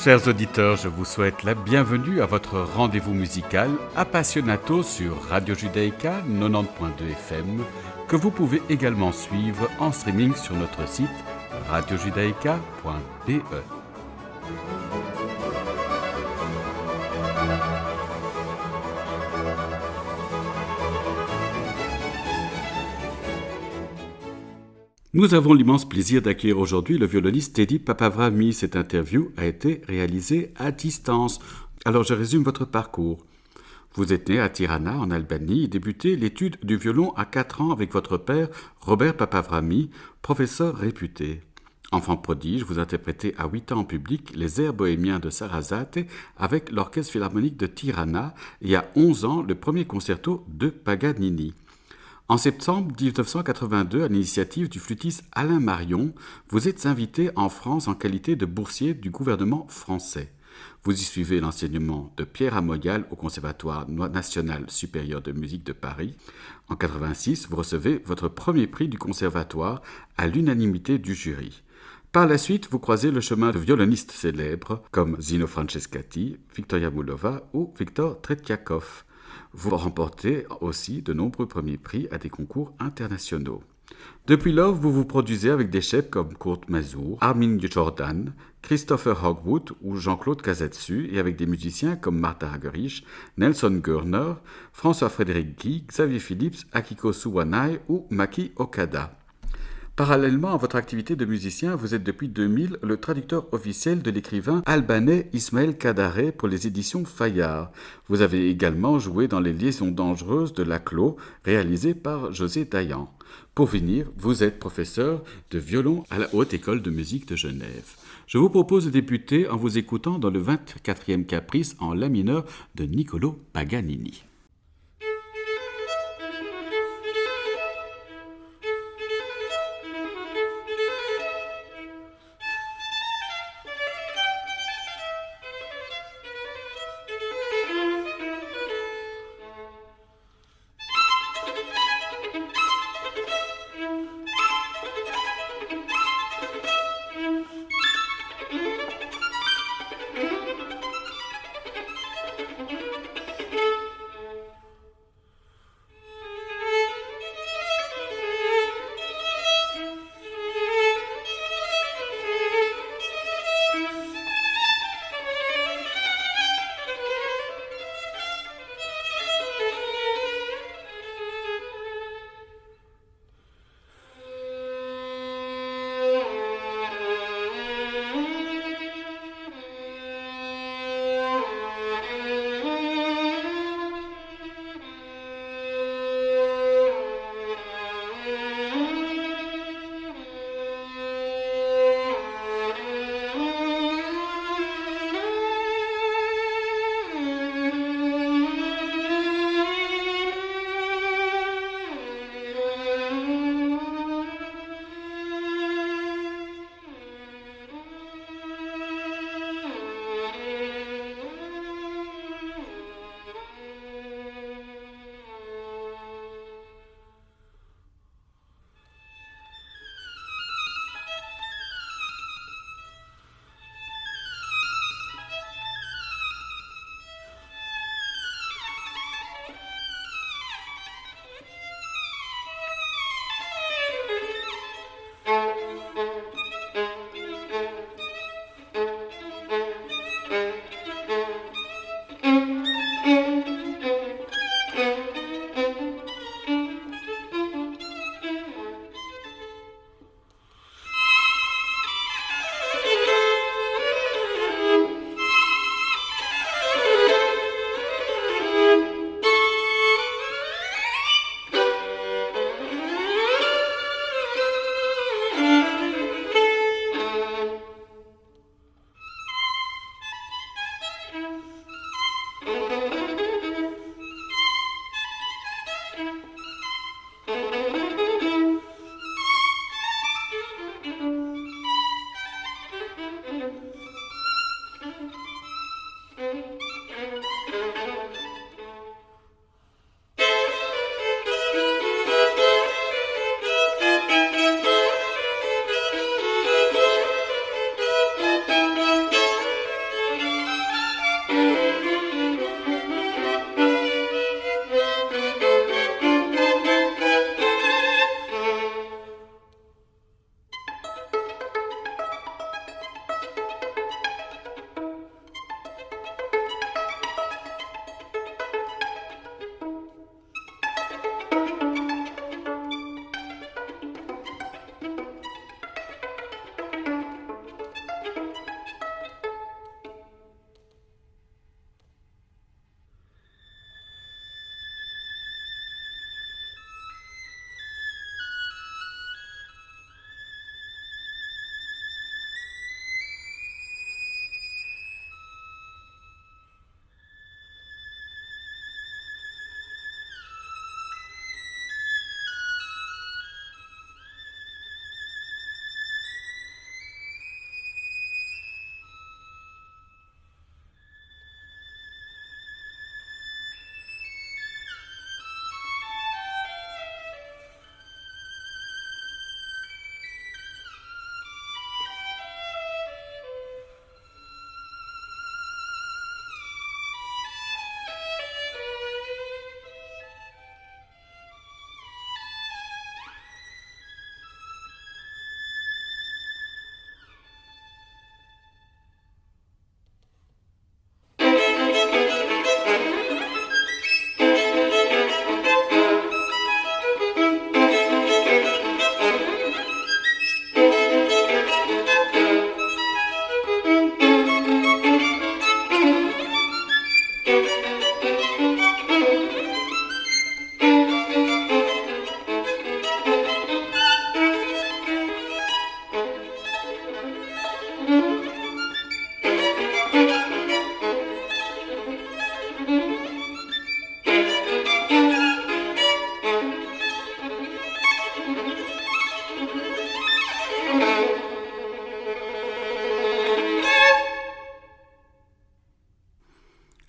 Chers auditeurs, je vous souhaite la bienvenue à votre rendez-vous musical Appassionato sur Radio Judaïka 90.2 FM, que vous pouvez également suivre en streaming sur notre site radiojudaïka.be. Nous avons l'immense plaisir d'accueillir aujourd'hui le violoniste Teddy Papavrami. Cette interview a été réalisée à distance. Alors je résume votre parcours. Vous êtes né à Tirana, en Albanie, et débutez l'étude du violon à 4 ans avec votre père, Robert Papavrami, professeur réputé. Enfant prodige, vous interprétez à 8 ans en public les airs bohémiens de Sarasate avec l'Orchestre Philharmonique de Tirana et à 11 ans le premier concerto de Paganini. En septembre 1982, à l'initiative du flûtiste Alain Marion, vous êtes invité en France en qualité de boursier du gouvernement français. Vous y suivez l'enseignement de Pierre Amoyal au Conservatoire national supérieur de musique de Paris. En 1986, vous recevez votre premier prix du conservatoire à l'unanimité du jury. Par la suite, vous croisez le chemin de violonistes célèbres comme Zino Francescatti, Victoria Moulova ou Victor Tretiakov. Vous remportez aussi de nombreux premiers prix à des concours internationaux. Depuis lors, vous vous produisez avec des chefs comme Kurt Masur, Armin Jordan, Christopher Hogwood ou Jean-Claude Casadesus et avec des musiciens comme Martha Argerich, Nelson Görner, François-Frédéric Guy, Xavier Phillips, Akiko Suwanai ou Maki Okada. Parallèlement à votre activité de musicien, vous êtes depuis 2000 le traducteur officiel de l'écrivain albanais Ismaël Kadare pour les éditions Fayard. Vous avez également joué dans Les Liaisons dangereuses de Laclos, réalisé par José Dayan. Pour finir, vous êtes professeur de violon à la Haute École de musique de Genève. Je vous propose de débuter en vous écoutant dans le 24e caprice en la mineur de Niccolò Paganini.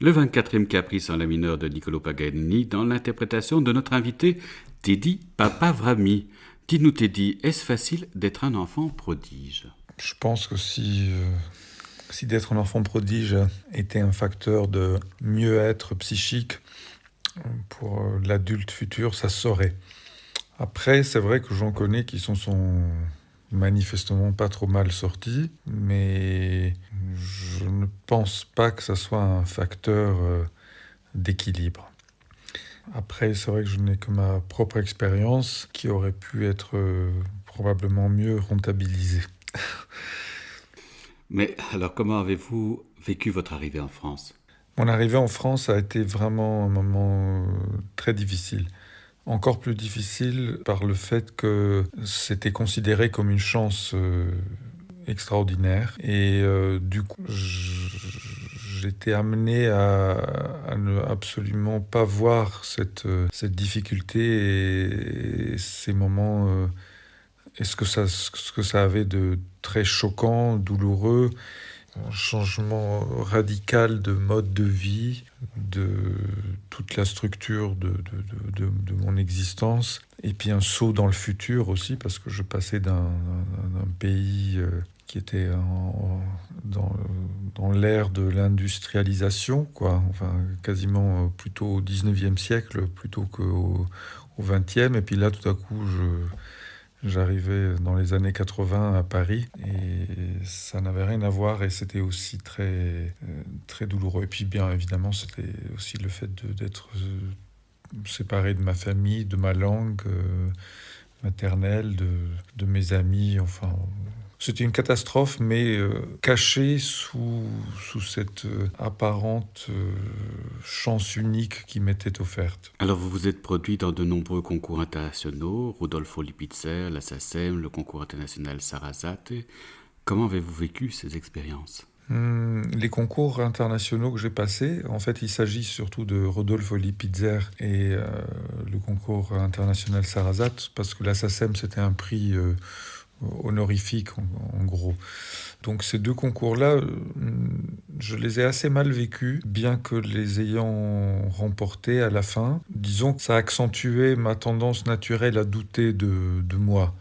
le 24e caprice en la mineure de Niccolò Paganini dans l'interprétation de notre invité Teddy Papavrami. Dis-nous Teddy, est-ce facile d'être un enfant prodige? Je pense que si d'être un enfant prodige était un facteur de mieux-être psychique pour l'adulte futur, ça se saurait. Après, c'est vrai que j'en connais qui sont manifestement pas trop mal sortis, mais je ne pense pas que ça soit un facteur d'équilibre. Après, c'est vrai que je n'ai que ma propre expérience qui aurait pu être probablement mieux rentabilisée. Mais alors, comment avez-vous vécu votre arrivée en France? Mon arrivée en France a été vraiment un moment très difficile. Encore plus difficile par le fait que c'était considéré comme une chance extraordinaire. Et du coup, j'étais amené à ne absolument pas voir cette difficulté et ces moments et ce que ça avait de très choquant, douloureux. Un changement radical de mode de vie, de toute la structure de mon existence, et puis un saut dans le futur aussi, parce que je passais d'un pays qui était dans l'ère de l'industrialisation, quoi, enfin, quasiment plutôt au 19e siècle plutôt qu'au 20e, et puis là tout à coup j'arrivais dans les années 80 à Paris et ça n'avait rien à voir et c'était aussi très douloureux. Et puis bien évidemment, c'était aussi le fait d'être séparé de ma famille, de ma langue maternelle, de mes amis. Enfin, c'était une catastrophe, mais cachée sous cette apparente chance unique qui m'était offerte. Alors, vous vous êtes produit dans de nombreux concours internationaux, Rudolfo Lipitzer, la SACEM, le concours international Sarasate. Comment avez-vous vécu ces expériences? Les concours internationaux que j'ai passés, en fait, il s'agit surtout de Rodolfo Lipitzer et le concours international Sarasate, parce que la SACEM, c'était un prix honorifique, en gros. Donc ces deux concours-là, je les ai assez mal vécus, bien que les ayant remportés à la fin. Disons que ça accentuait ma tendance naturelle à douter de moi.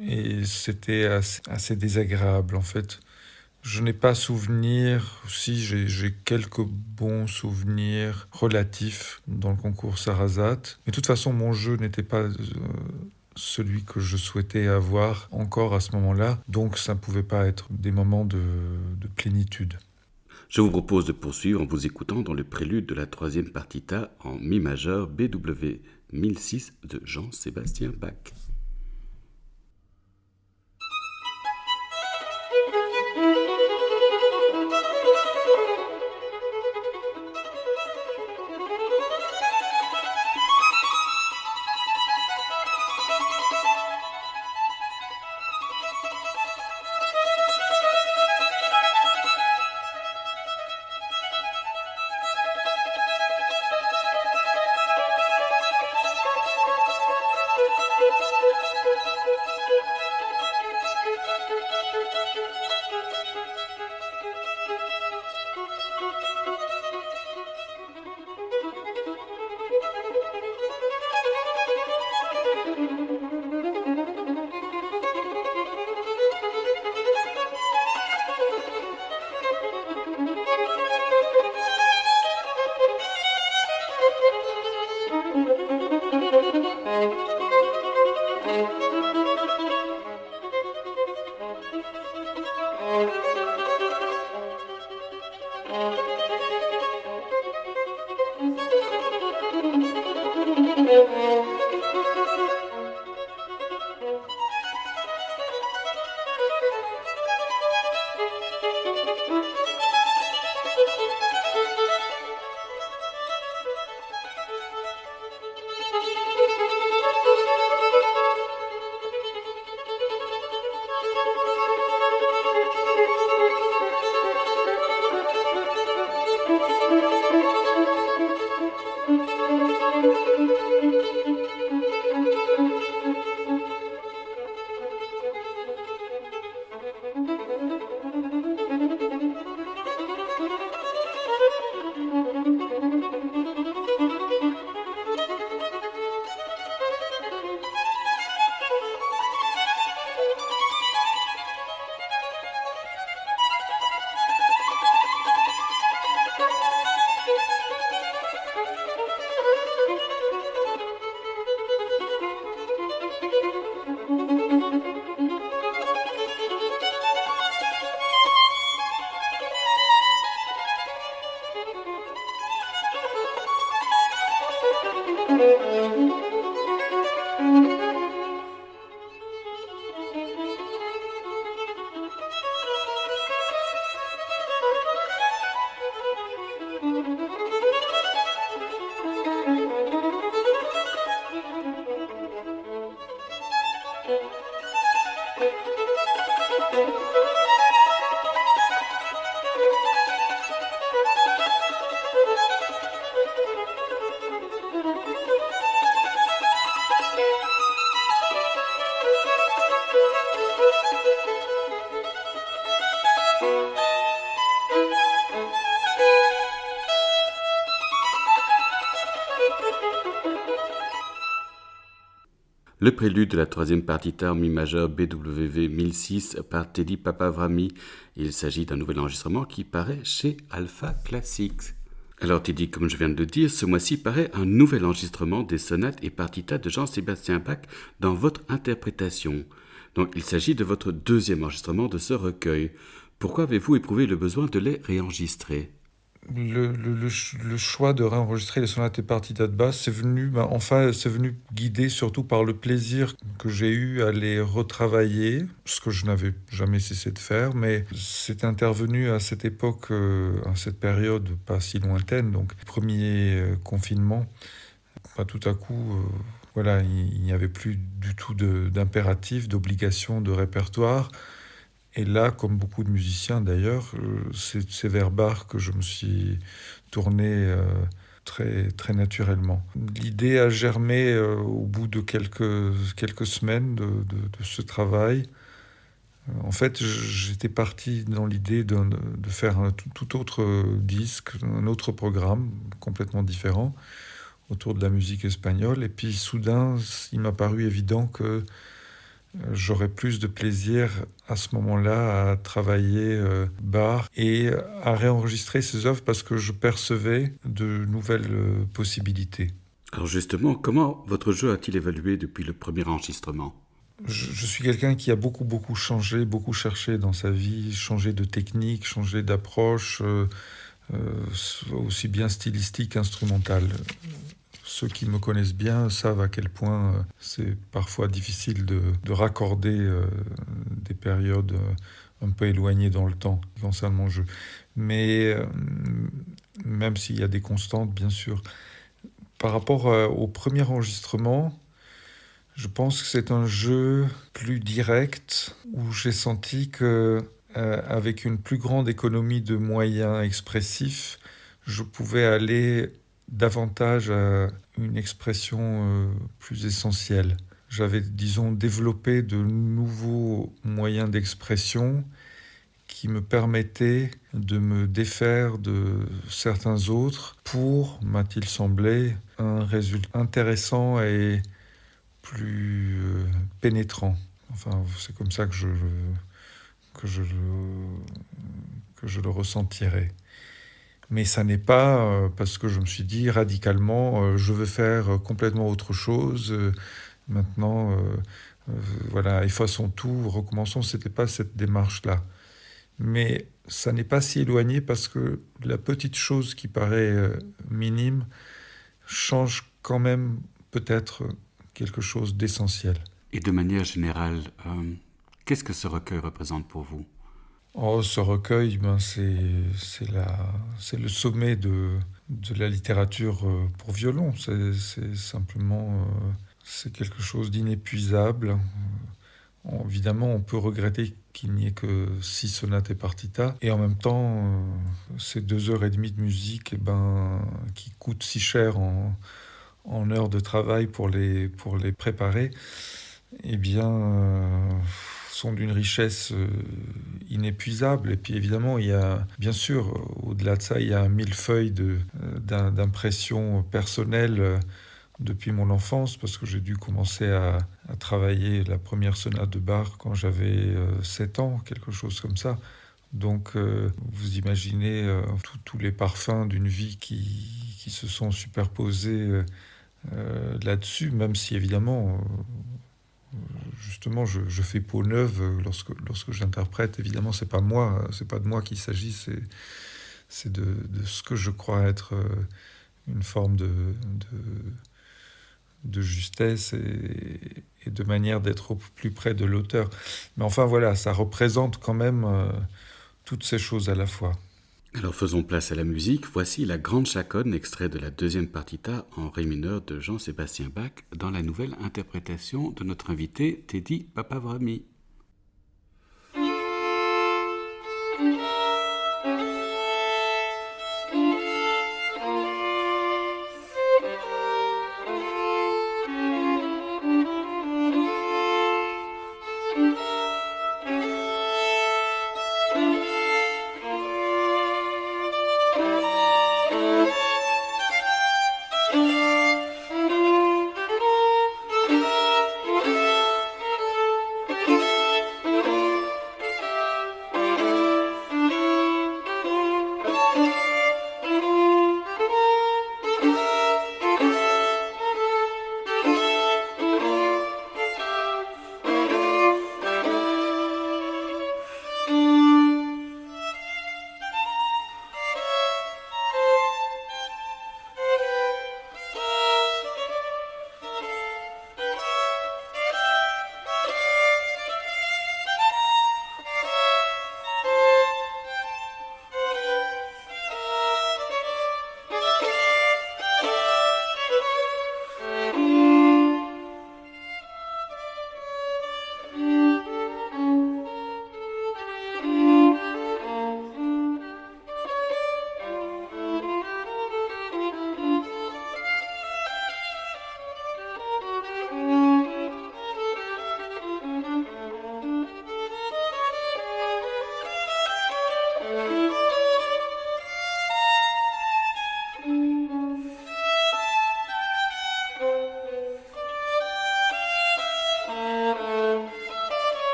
Et c'était assez désagréable, en fait. Je n'ai pas souvenir, si j'ai quelques bons souvenirs relatifs dans le concours Sarasate. Mais de toute façon, mon jeu n'était pas celui que je souhaitais avoir encore à ce moment-là. Donc ça ne pouvait pas être des moments de plénitude. Je vous propose de poursuivre en vous écoutant dans le prélude de la troisième partita en mi majeur BW 1006 de Jean-Sébastien Bach. Le prélude de la troisième partita en mi majeur BWV 1006 par Teddy Papavrami. Il s'agit d'un nouvel enregistrement qui paraît chez Alpha Classics. Alors Teddy, comme je viens de le dire, ce mois-ci paraît un nouvel enregistrement des sonates et partitas de Jean-Sébastien Bach dans votre interprétation. Donc il s'agit de votre deuxième enregistrement de ce recueil. Pourquoi avez-vous éprouvé le besoin de les réenregistrer ? Le choix de réenregistrer les sonates et partitas de Bach, c'est venu guidé surtout par le plaisir que j'ai eu à les retravailler, ce que je n'avais jamais cessé de faire, mais c'est intervenu à cette époque, à cette période pas si lointaine, donc premier confinement. Tout à coup, voilà, il n'y avait plus du tout d'impératif, d'obligation de répertoire. Et là, comme beaucoup de musiciens d'ailleurs, c'est vers Bach que je me suis tourné très, très naturellement. L'idée a germé au bout de quelques semaines de ce travail. En fait, j'étais parti dans l'idée de faire un tout autre disque, un autre programme complètement différent autour de la musique espagnole. Et puis soudain, il m'a paru évident que j'aurais plus de plaisir à ce moment-là à travailler Bach et à réenregistrer ses œuvres parce que je percevais de nouvelles possibilités. Alors justement, comment votre jeu a-t-il évolué depuis le premier enregistrement ? Je suis quelqu'un qui a beaucoup changé, beaucoup cherché dans sa vie, changé de technique, changé d'approche, aussi bien stylistique qu'instrumentale. Ceux qui me connaissent bien savent à quel point c'est parfois difficile de raccorder des périodes un peu éloignées dans le temps concernant mon jeu. Mais même s'il y a des constantes, bien sûr. Par rapport au premier enregistrement, je pense que c'est un jeu plus direct où j'ai senti que avec une plus grande économie de moyens expressifs, je pouvais aller davantage à une expression plus essentielle. J'avais, disons, développé de nouveaux moyens d'expression qui me permettaient de me défaire de certains autres pour, m'a-t-il semblé, un résultat intéressant et plus pénétrant. Enfin, c'est comme ça que je le ressentirais. Mais ça n'est pas parce que je me suis dit radicalement, je veux faire complètement autre chose. Maintenant, voilà, effaçons tout, recommençons. C'était pas cette démarche-là. Mais ça n'est pas si éloigné parce que la petite chose qui paraît minime change quand même peut-être quelque chose d'essentiel. Et de manière générale, qu'est-ce que ce recueil représente pour vous ? Ce recueil, c'est le sommet de la littérature pour violon. C'est simplement c'est quelque chose d'inépuisable. Évidemment, on peut regretter qu'il n'y ait que 6 sonates et partitas. Et en même temps, ces 2h30 de musique qui coûtent si cher en heures de travail pour les préparer, sont d'une richesse inépuisable. Et puis évidemment, il y a, bien sûr, au-delà de ça, il y a un millefeuille d'impressions personnelles depuis mon enfance, parce que j'ai dû commencer à travailler la première sonate de Bach quand j'avais 7 ans, quelque chose comme ça. Donc vous imaginez tous les parfums d'une vie qui se sont superposés là-dessus, même si évidemment... Justement, je fais peau neuve lorsque j'interprète. Évidemment, c'est pas de moi qu'il s'agit, c'est de ce que je crois être une forme de justesse et de manière d'être au plus près de l'auteur. Mais enfin voilà, ça représente quand même toutes ces choses à la fois. Alors faisons place à la musique. Voici la Grande Chaconne, extrait de la deuxième partita en ré mineur de Jean-Sébastien Bach, dans la nouvelle interprétation de notre invité Teddy Papavrami. Thank you.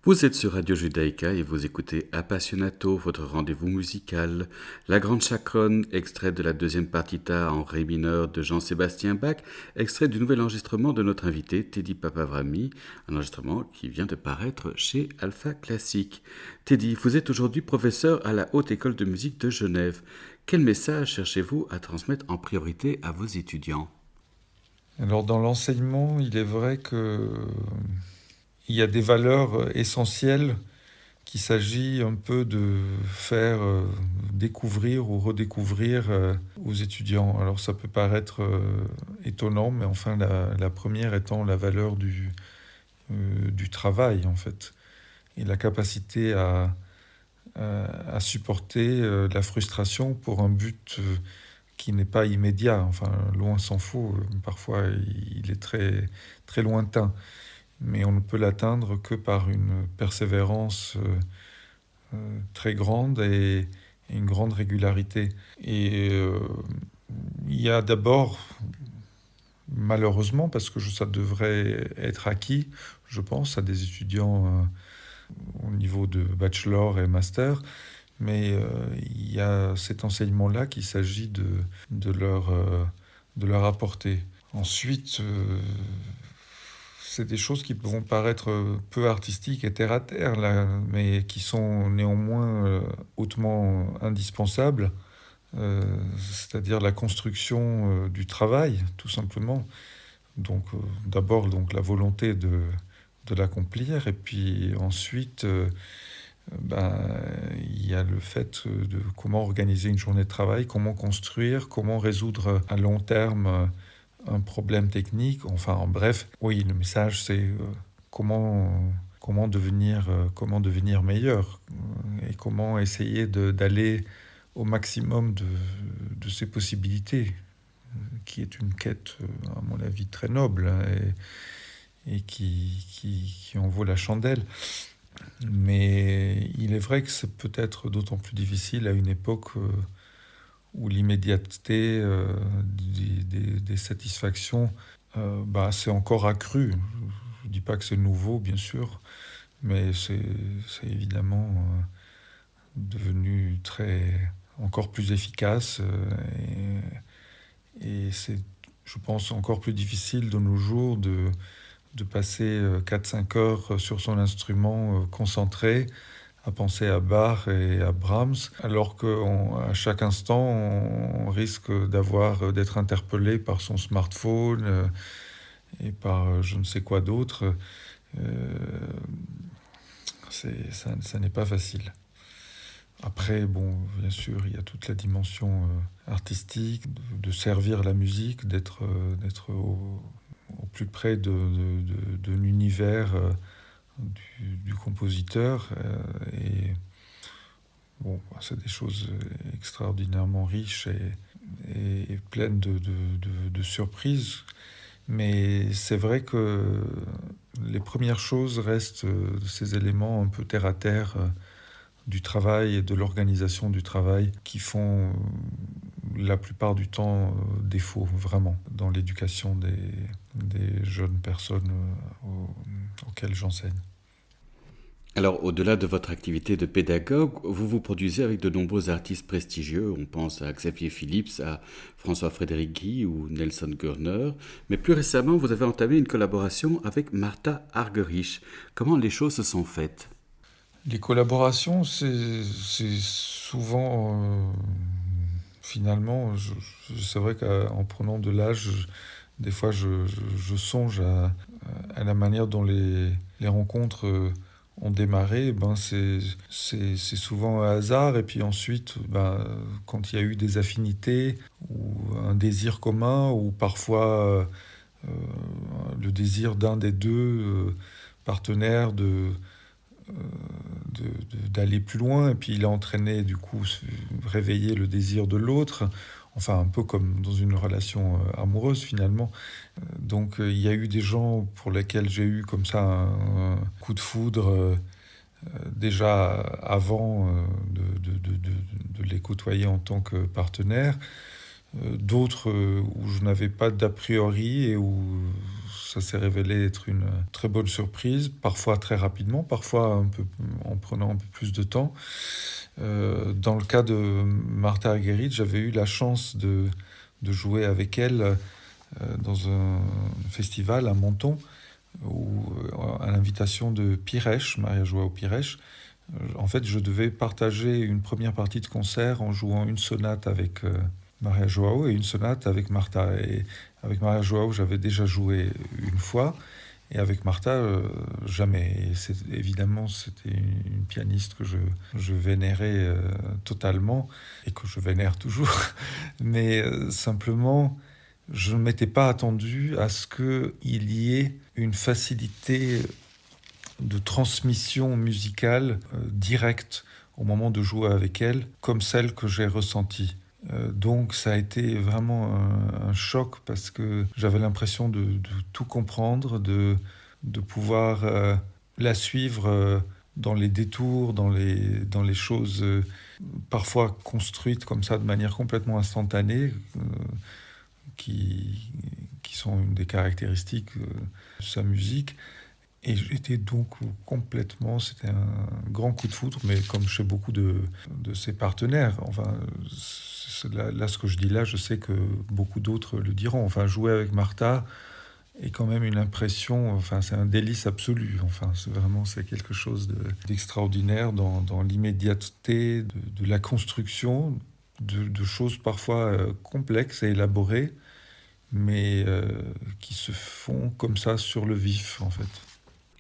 Vous êtes sur Radio Judaïka et vous écoutez Appassionato, votre rendez-vous musical. La Grande Chaconne, extrait de la deuxième partita en ré mineur de Jean-Sébastien Bach, extrait du nouvel enregistrement de notre invité Teddy Papavrami, un enregistrement qui vient de paraître chez Alpha Classique. Teddy, vous êtes aujourd'hui professeur à la Haute École de musique de Genève. Quel message cherchez-vous à transmettre en priorité à vos étudiants ? Alors dans l'enseignement, il est vrai que il y a des valeurs essentielles qu'il s'agit un peu de faire découvrir ou redécouvrir aux étudiants. Alors ça peut paraître étonnant, mais enfin la première étant la valeur du travail en fait, et la capacité à supporter la frustration pour un but qui n'est pas immédiat. Enfin, loin s'en faut, parfois il est très, très lointain. Mais on ne peut l'atteindre que par une persévérance très grande et une grande régularité. Et il y a d'abord, malheureusement, parce que ça devrait être acquis, je pense, à des étudiants au niveau de bachelor et master, mais il y a cet enseignement-là qu'il s'agit de leur apporter. Ensuite, c'est des choses qui vont paraître peu artistiques et terre à terre, là, mais qui sont néanmoins hautement indispensables, c'est-à-dire la construction du travail, tout simplement. Donc, d'abord, la volonté de l'accomplir, et puis ensuite, il y a le fait de comment organiser une journée de travail, comment construire, comment résoudre à long terme un problème technique. Enfin, en bref, oui, le message, c'est comment devenir meilleur et comment essayer d'aller au maximum de ses possibilités, qui est une quête, à mon avis, très noble, hein, et qui en vaut la chandelle. Mais il est vrai que c'est peut-être d'autant plus difficile à une époque où l'immédiateté des satisfactions c'est encore accru. Je ne dis pas que c'est nouveau, bien sûr, mais c'est évidemment devenu encore plus efficace et c'est, je pense, encore plus difficile de nos jours de passer 4-5 heures sur son instrument concentré, à penser à Bach et à Brahms, alors qu'à chaque instant, on risque d'être interpellé par son smartphone et par je ne sais quoi d'autre. Ça n'est pas facile. Après, bien sûr, il y a toute la dimension artistique, de servir la musique, d'être au plus près de l'univers du compositeur. Et c'est des choses extraordinairement riches et pleines de surprises. Mais c'est vrai que les premières choses restent ces éléments un peu terre à terre du travail et de l'organisation du travail qui font la plupart du temps défaut, vraiment, dans l'éducation des jeunes personnes auxquelles j'enseigne. Alors, au-delà de votre activité de pédagogue, vous vous produisez avec de nombreux artistes prestigieux. On pense à Xavier Phillips, à François-Frédéric Guy ou Nelson Gurner. Mais plus récemment, vous avez entamé une collaboration avec Martha Argerich. Comment les choses se sont faites ? Les collaborations, c'est souvent, finalement, c'est vrai qu'en prenant de l'âge, des fois je songe à la manière dont les rencontres ont démarré. C'est souvent un hasard, et puis ensuite, quand il y a eu des affinités, ou un désir commun, ou parfois le désir d'un des deux partenaires d'aller plus loin, et puis il a entraîné, du coup, réveiller le désir de l'autre, enfin un peu comme dans une relation amoureuse finalement. Donc il y a eu des gens pour lesquels j'ai eu comme ça un coup de foudre déjà avant de les côtoyer en tant que partenaire. D'autres où je n'avais pas d'a priori et où ça s'est révélé être une très bonne surprise, parfois très rapidement, parfois en prenant un peu plus de temps. Dans le cas de Martha Argerich, j'avais eu la chance de jouer avec elle dans un festival à Menton, à l'invitation de Piresh, Maria Joao Piresh. En fait, je devais partager une première partie de concert en jouant une sonate avec Maria Joao et une sonate avec Martha. Et avec Maria Joao, j'avais déjà joué une fois, et avec Martha, jamais. Et évidemment, c'était une pianiste que je vénérais totalement, et que je vénère toujours. Mais simplement, je ne m'étais pas attendu à ce qu'il y ait une facilité de transmission musicale directe au moment de jouer avec elle, comme celle que j'ai ressentie. Donc ça a été vraiment un choc, parce que j'avais l'impression de tout comprendre, de pouvoir la suivre dans les détours, dans les choses parfois construites comme ça de manière complètement instantanée, qui sont une des caractéristiques de sa musique. Et j'étais donc complètement, c'était un grand coup de foudre, mais comme chez beaucoup de ses partenaires. Enfin, là, ce que je dis là, je sais que beaucoup d'autres le diront. Enfin, jouer avec Martha est quand même une impression, enfin, c'est un délice absolu. Enfin, c'est quelque chose d'extraordinaire dans l'immédiateté de la construction de choses parfois complexes et élaborées, mais qui se font comme ça sur le vif, en fait.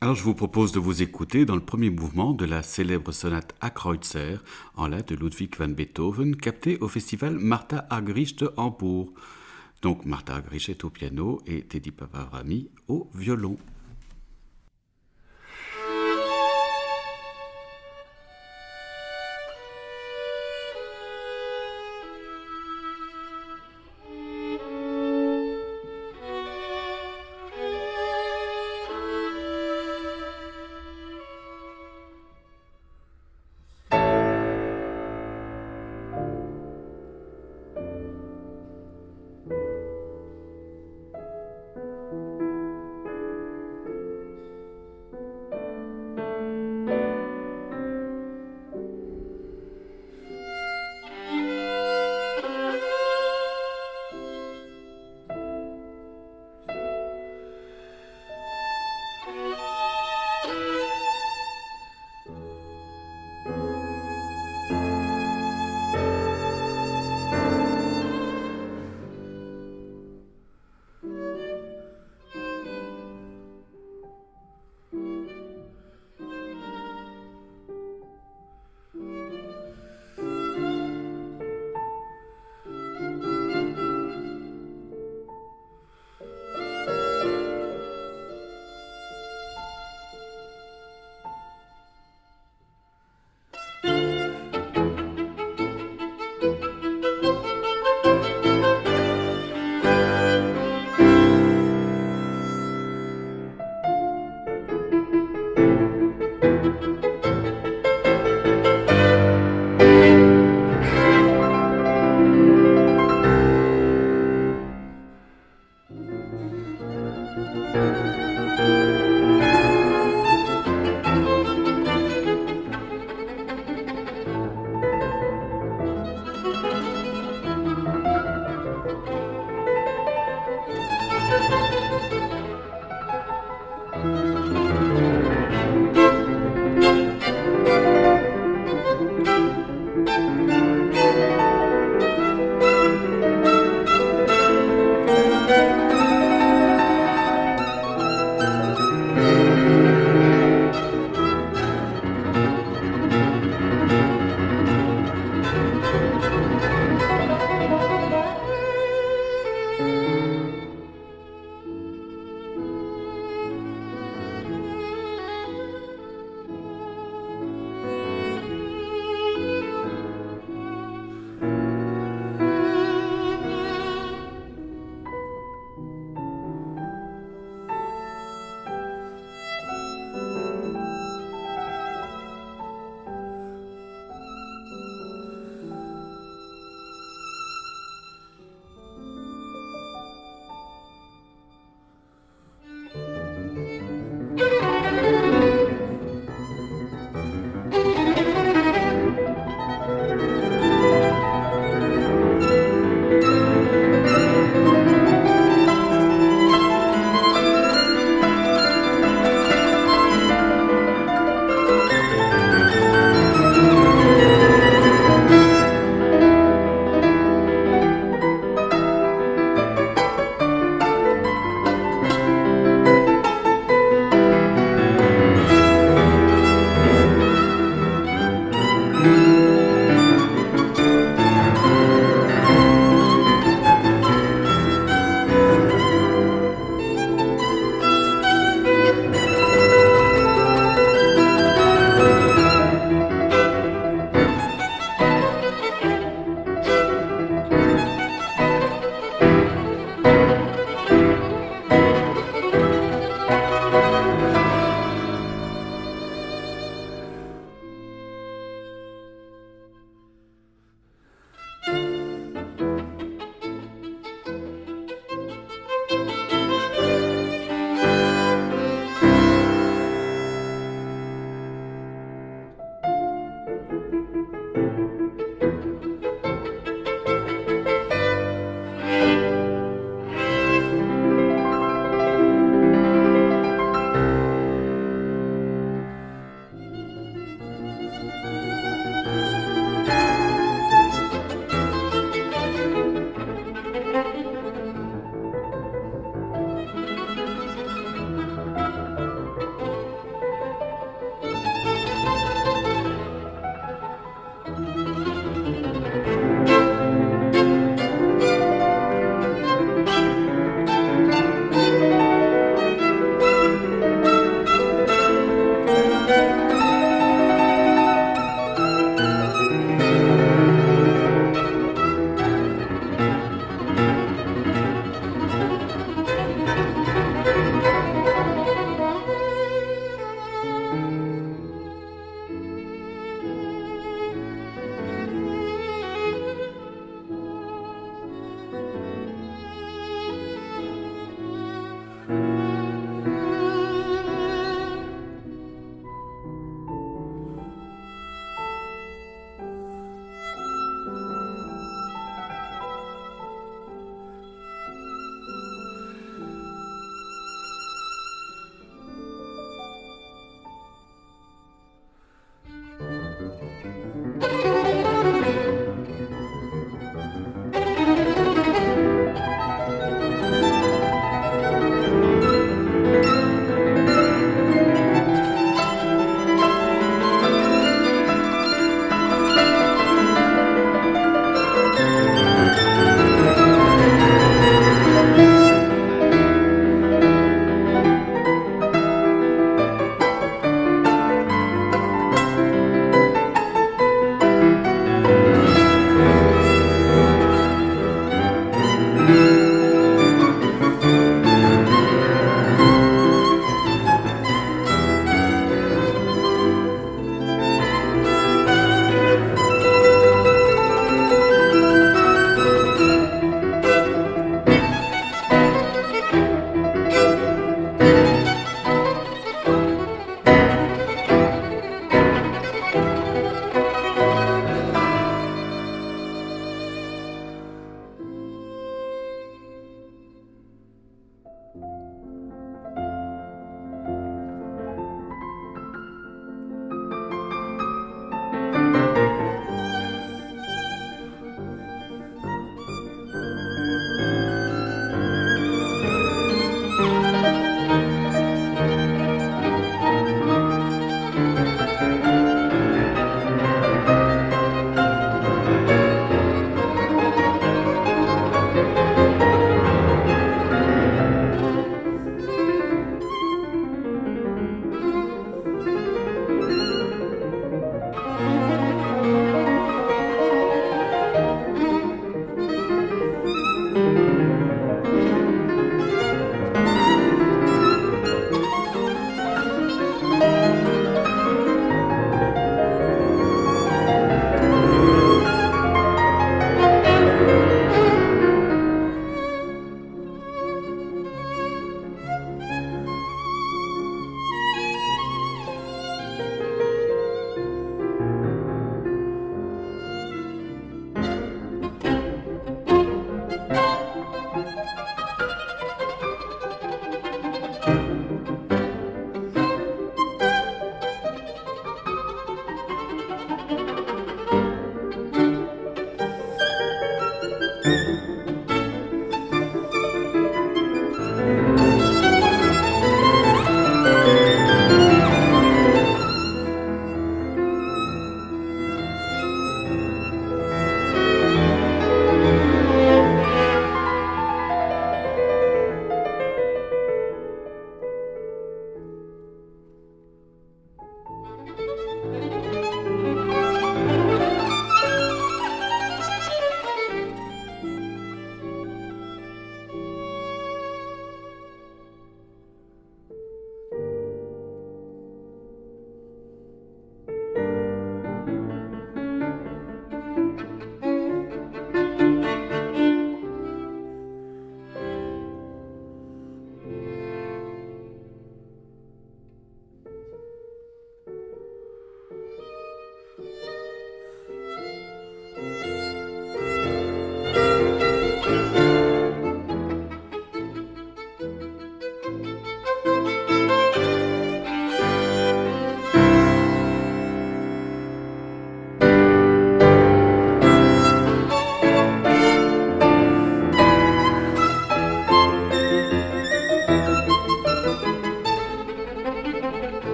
Alors je vous propose de vous écouter dans le premier mouvement de la célèbre sonate A Kreutzer en la de Ludwig van Beethoven, captée au festival Martha Argerich de Hambourg. Donc Martha Argerich est au piano et Teddy Papavrami au violon.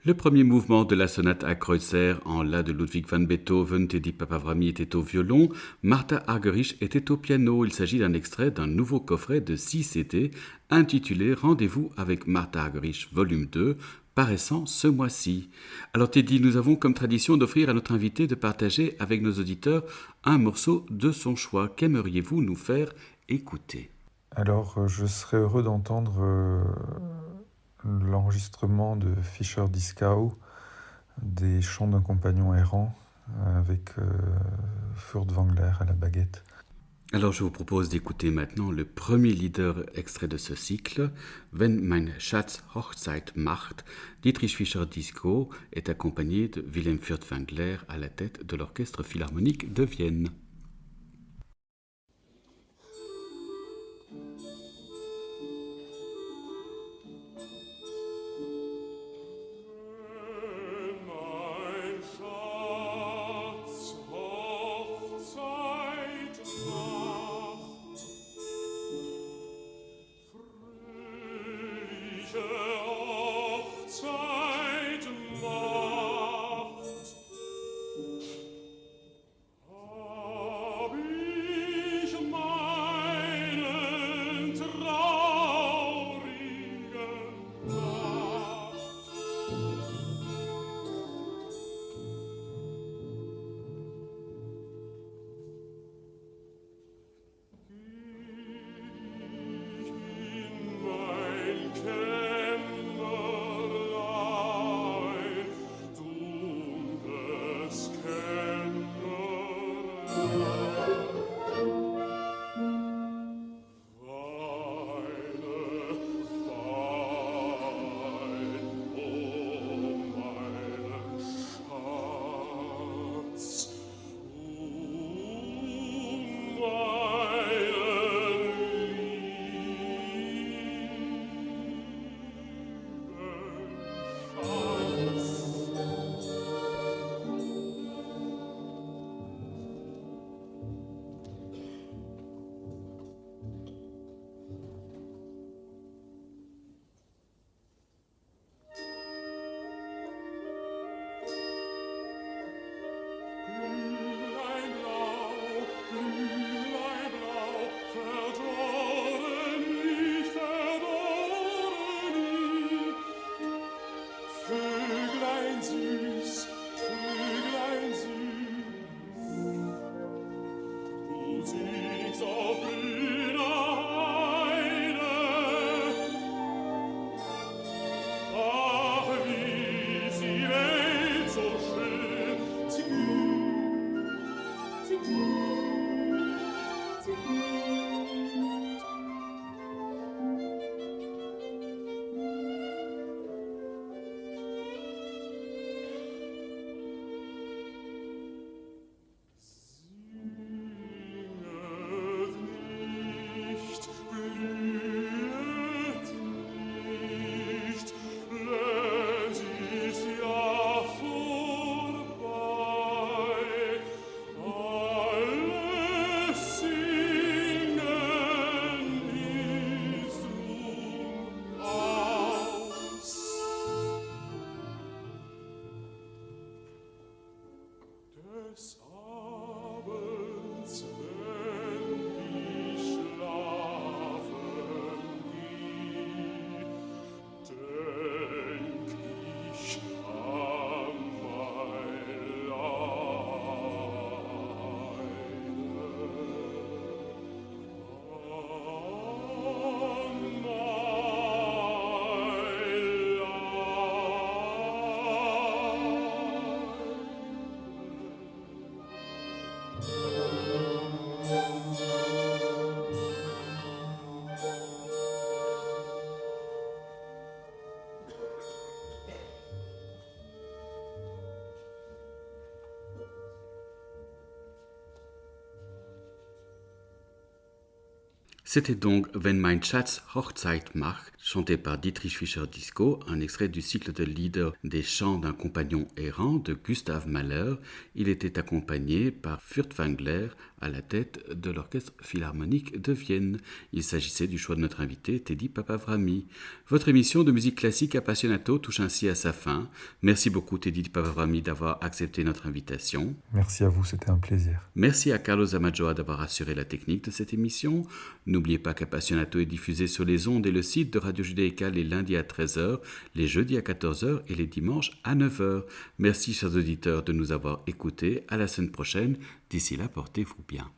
Le premier mouvement de la sonate à Kreutzer en La de Ludwig van Beethoven, Teddy Papavrami était au violon, Martha Argerich était au piano. Il s'agit d'un extrait d'un nouveau coffret de 6 CD intitulé Rendez-vous avec Martha Argerich, volume 2, paraissant ce mois-ci. Alors Teddy, nous avons comme tradition d'offrir à notre invité de partager avec nos auditeurs un morceau de son choix. Qu'aimeriez-vous nous faire écouter ? Alors, je serais heureux d'entendre l'enregistrement de Fischer-Dieskau des Chants d'un compagnon errant avec Furtwängler à la baguette. Alors je vous propose d'écouter maintenant le premier leader extrait de ce cycle, Wenn mein Schatz Hochzeit macht. Dietrich Fischer-Dieskau est accompagné de Wilhelm Furtwängler à la tête de l'Orchestre Philharmonique de Vienne. Oh C'était donc Wenn mein Schatz Hochzeit macht, chanté par Dietrich Fischer-Dieskau, un extrait du cycle de Lieder des chants d'un compagnon errant de Gustav Mahler. Il était accompagné par Furtwängler à la tête de l'Orchestre Philharmonique de Vienne. Il s'agissait du choix de notre invité, Teddy Papavrami. Votre émission de musique classique Appassionato touche ainsi à sa fin. Merci beaucoup Teddy Papavrami d'avoir accepté notre invitation. Merci à vous, c'était un plaisir. Merci à Carlos Amajoa d'avoir assuré la technique de cette émission. N'oubliez pas qu'Appassionato est diffusé sur les ondes et le site de Radio Judaïka les lundis à 13h, les jeudis à 14h et les dimanches à 9h. Merci chers auditeurs de nous avoir écoutés. À la semaine prochaine. D'ici là, portez-vous bien.